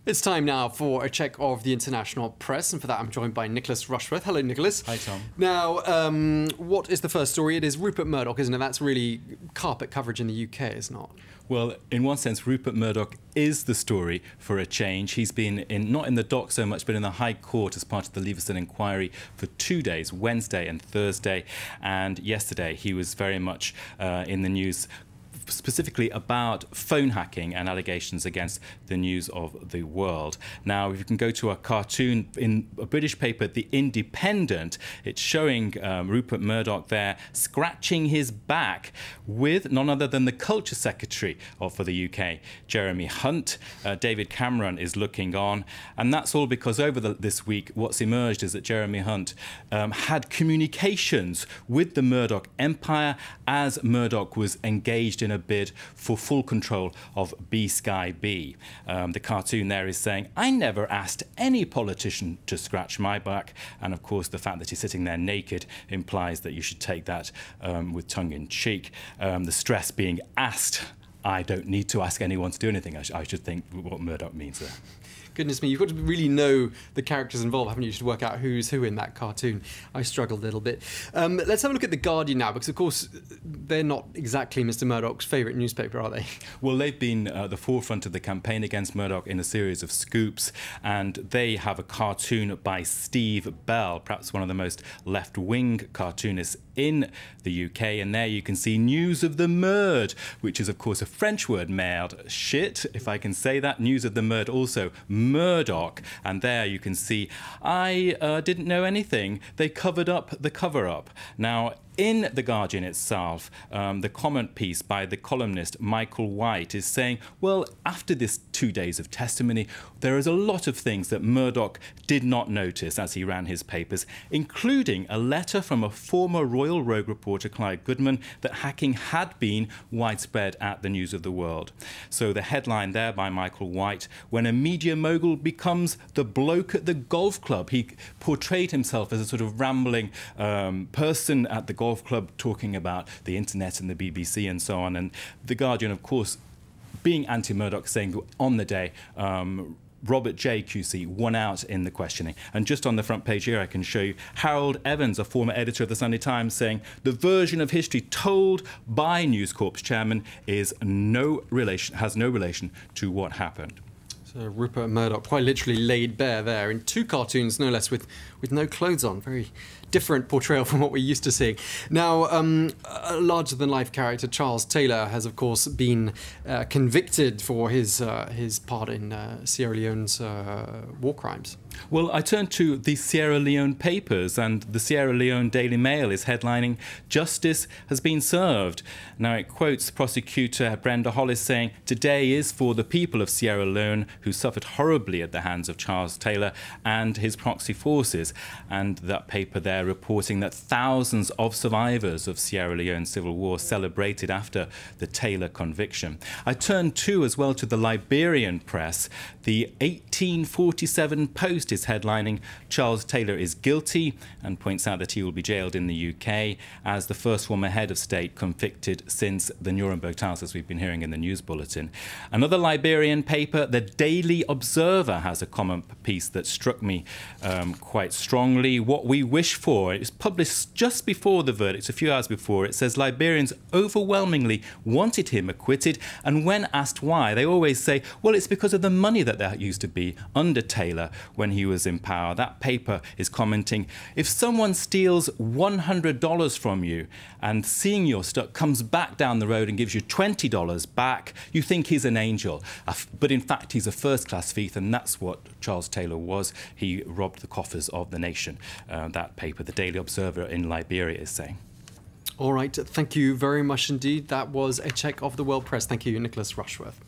It's time now for a check of the international press, and for that I'm joined by Nicholas Rushworth. Hello, Nicholas. Hi, Tom. Now, what is the first story? It is Rupert Murdoch, isn't it? That's really carpet coverage in the UK, is not? Well, in one sense, Rupert Murdoch is the story for a change. He's been not in the dock so much, but in the High Court as part of the Leveson inquiry for 2 days, Wednesday and Thursday. And yesterday, he was very much in the news, specifically about phone hacking and allegations against the News of the World. Now, if you can go to a cartoon in a British paper, The Independent, it's showing Rupert Murdoch there scratching his back with none other than the Culture Secretary for the UK, Jeremy Hunt. David Cameron is looking on, and that's all because over this week, what's emerged is that Jeremy Hunt had communications with the Murdoch empire as Murdoch was engaged in a bid for full control of B-Sky B. The cartoon there is saying, I never asked any politician to scratch my back. And of course, the fact that he's sitting there naked implies that you should take that with tongue in cheek. The stress being asked, I don't need to ask anyone to do anything. I should think what Murdoch means there. Goodness me, you've got to really know the characters involved, haven't you, to work out who's who in that cartoon. I struggled a little bit. Let's have a look at The Guardian now, because, of course, they're not exactly Mr. Murdoch's favourite newspaper, are they? Well, they've been at the forefront of the campaign against Murdoch in a series of scoops, and they have a cartoon by Steve Bell, perhaps one of the most left-wing cartoonists in the UK, and there you can see News of the Murd, which is, of course, a French word, merde, shit, if I can say that. News of the Murd, also Murdoch, and there you can see, I didn't know anything. They covered up the cover-up. Now, in The Guardian itself, the comment piece by the columnist Michael White is saying, well, after this 2 days of testimony, there is a lot of things that Murdoch did not notice as he ran his papers, including a letter from a former Royal Rogue reporter, Clive Goodman, that hacking had been widespread at the News of the World. So the headline there by Michael White, when a media mogul becomes the bloke at the golf club. He portrayed himself as a sort of rambling person at the golf club talking about the internet and the BBC and so on. And The Guardian, of course, being anti-Murdoch, saying on the day, Robert J. QC won out in the questioning. And just on the front page here, I can show you Harold Evans, a former editor of the Sunday Times, saying the version of history told by News Corp's chairman has no relation to what happened. So Rupert Murdoch quite literally laid bare there in two cartoons, no less, with no clothes on. Very different portrayal from what we're used to seeing. Now, a larger-than-life character, Charles Taylor, has, of course, been convicted for his part in Sierra Leone's war crimes. Well, I turn to the Sierra Leone papers, and the Sierra Leone Daily Mail is headlining, Justice has been served. Now, it quotes prosecutor Brenda Hollis saying, today is for the people of Sierra Leone who suffered horribly at the hands of Charles Taylor and his proxy forces. And that paper there reporting that thousands of survivors of Sierra Leone civil war celebrated after the Taylor conviction. I turn too as well to the Liberian press. The 1847 Post is headlining, Charles Taylor is guilty, and points out that he will be jailed in the UK as the first former head of state convicted since the Nuremberg trials, as we've been hearing in the news bulletin. Another Liberian paper, the Daily Observer, has a comment piece that struck me quite strongly. What we wish for, it was published just before the verdict, a few hours before. It says Liberians overwhelmingly wanted him acquitted, and when asked why, they always say, well, it's because of the money that there used to be under Taylor when he was in power. That paper is commenting, if someone steals $100 from you and seeing your stuff comes back down the road and gives you $20 back, you think he's an angel. But in fact, he's a first-class thief, and that's what Charles Taylor was. He robbed the coffers of the nation. That paper, the Daily Observer in Liberia, is saying. All right, thank you very much indeed. That was a check of the World Press. Thank you, Nicholas Rushworth.